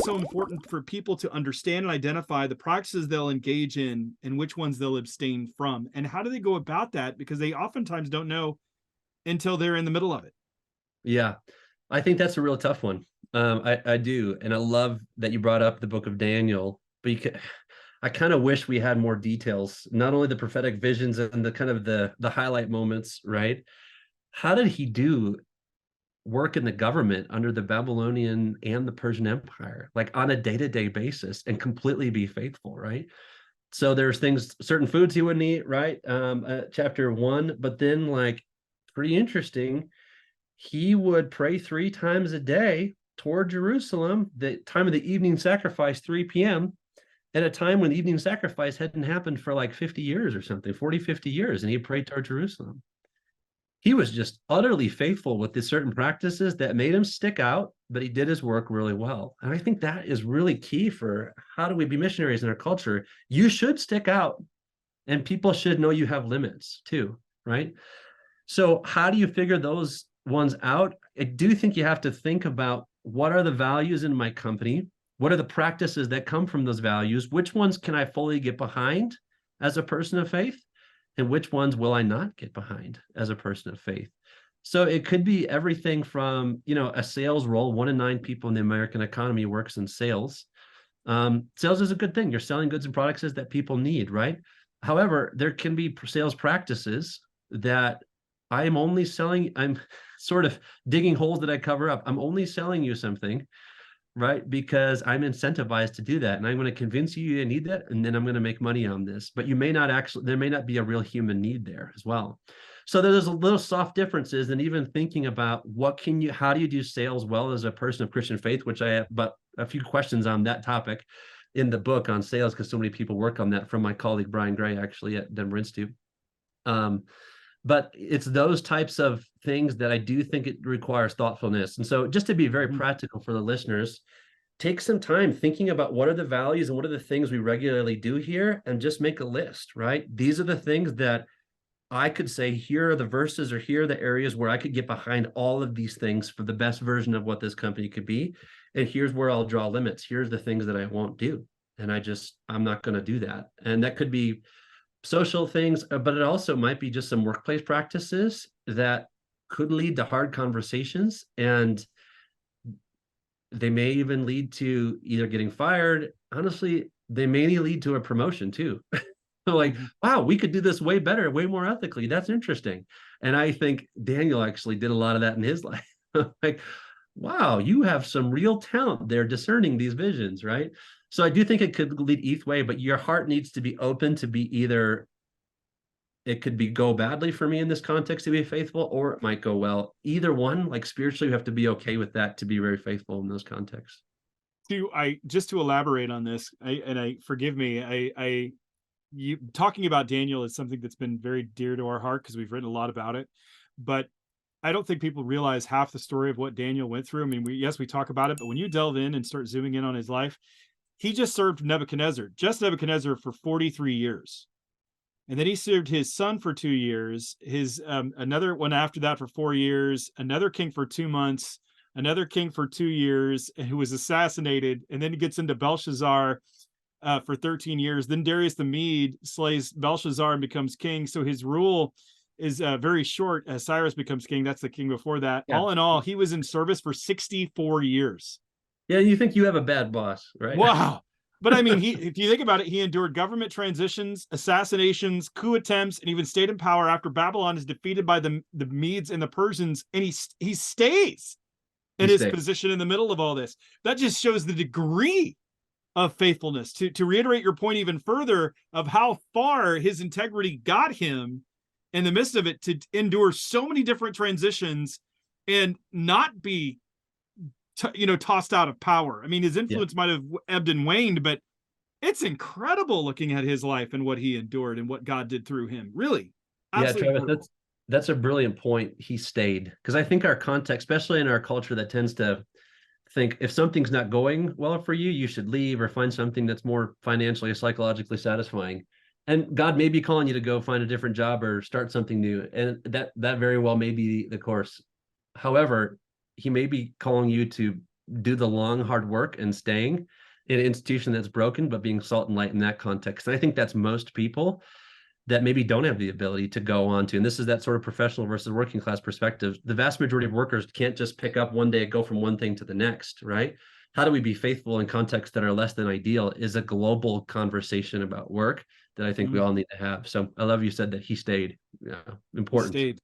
so important for people to understand and identify the practices they'll engage in and which ones they'll abstain from. And how do they go about that? Because they oftentimes don't know until they're in the middle of it. Yeah, I think that's a real tough one. I do. And I love that you brought up the book of Daniel, but I kind of wish we had more details, not only the prophetic visions and the kind of the highlight moments, right? How did he do work in the government under the Babylonian and the Persian Empire, like on a day-to-day basis, and completely be faithful, right? So there's things, certain foods he wouldn't eat, right? Chapter 1, but then like pretty interesting, he would pray 3 times a day toward Jerusalem, the time of the evening sacrifice, 3 p.m., at a time when the evening sacrifice hadn't happened for like 50 years or something, 40, 50 years, and he prayed toward Jerusalem. He was just utterly faithful with these certain practices that made him stick out, but he did his work really well. And I think that is really key for how do we be missionaries in our culture. You should stick out, and people should know you have limits too, right? So how do you figure those ones out? I do think you have to think about what are the values in my company? What are the practices that come from those values? Which ones can I fully get behind as a person of faith? And which ones will I not get behind as a person of faith? So it could be everything from, a sales role. 1 in 9 people in the American economy works in sales. Sales is a good thing. You're selling goods and products that people need, right? However, there can be sales practices that I'm sort of digging holes that I cover up. I'm only selling you something, right? Because I'm incentivized to do that. And I'm going to convince you need that. And then I'm going to make money on this. But there may not be a real human need there as well. So there's a little soft differences. And even thinking about how do you do sales well as a person of Christian faith, which I have but a few questions on that topic in the book on sales, because so many people work on that, from my colleague, Brian Gray, actually at Denver Institute. But it's those types of things that I do think it requires thoughtfulness. And so just to be very practical for the listeners, take some time thinking about what are the values and what are the things we regularly do here, and just make a list, right? These are the things that I could say, here are the verses, or here are the areas where I could get behind all of these things for the best version of what this company could be. And here's where I'll draw limits. Here's the things that I won't do. And I'm not going to do that. And that could be social things, but it also might be just some workplace practices that could lead to hard conversations, and they may even lead to either getting fired. Honestly, they may lead to a promotion too. Like, wow, we could do this way better, way more ethically. That's interesting. And I think Daniel actually did a lot of that in his life. Like, wow, you have some real talent there discerning these visions, right? So I do think it could lead either way, but your heart needs to be open to be either, it could be go badly for me in this context to be faithful, or it might go well. Either one, like spiritually, you have to be okay with that to be very faithful in those contexts. Just to elaborate on this, forgive me, you talking about Daniel is something that's been very dear to our heart because we've written a lot about it, but I don't think people realize half the story of what Daniel went through. I mean, we talk about it, but when you delve in and start zooming in on his life, he just served Nebuchadnezzar for 43 years. And then he served his son for 2 years, his another one after that for 4 years, another king for 2 months, another king for 2 years, who was assassinated. And then he gets into Belshazzar for 13 years. Then Darius the Mede slays Belshazzar and becomes king. So his rule is very short as Cyrus becomes king. That's the king before that. Yeah. All in all, he was in service for 64 years. Yeah, you think you have a bad boss, right? Wow. But I mean, if you think about it, he endured government transitions, assassinations, coup attempts, and even stayed in power after Babylon is defeated by the Medes and the Persians, and he stays in his position in the middle of all this. That just shows the degree of faithfulness. To reiterate your point even further of how far his integrity got him in the midst of it, to endure so many different transitions and not be tossed out of power. I mean, his influence might have ebbed and waned, but it's incredible looking at his life and what he endured and what God did through him. Really. Yeah, Travis, that's a brilliant point. He stayed, because I think our context, especially in our culture that tends to think if something's not going well for you, you should leave or find something that's more financially or psychologically satisfying. And God may be calling you to go find a different job or start something new. And that very well may be the course. However, he may be calling you to do the long, hard work and staying in an institution that's broken, but being salt and light in that context. And I think that's most people that maybe don't have the ability to go on to. And this is that sort of professional versus working class perspective. The vast majority of workers can't just pick up one day, go from one thing to the next, right? How do we be faithful in contexts that are less than ideal is a global conversation about work that I think we all need to have. So I love you said that he stayed. Yeah, He important. stayed.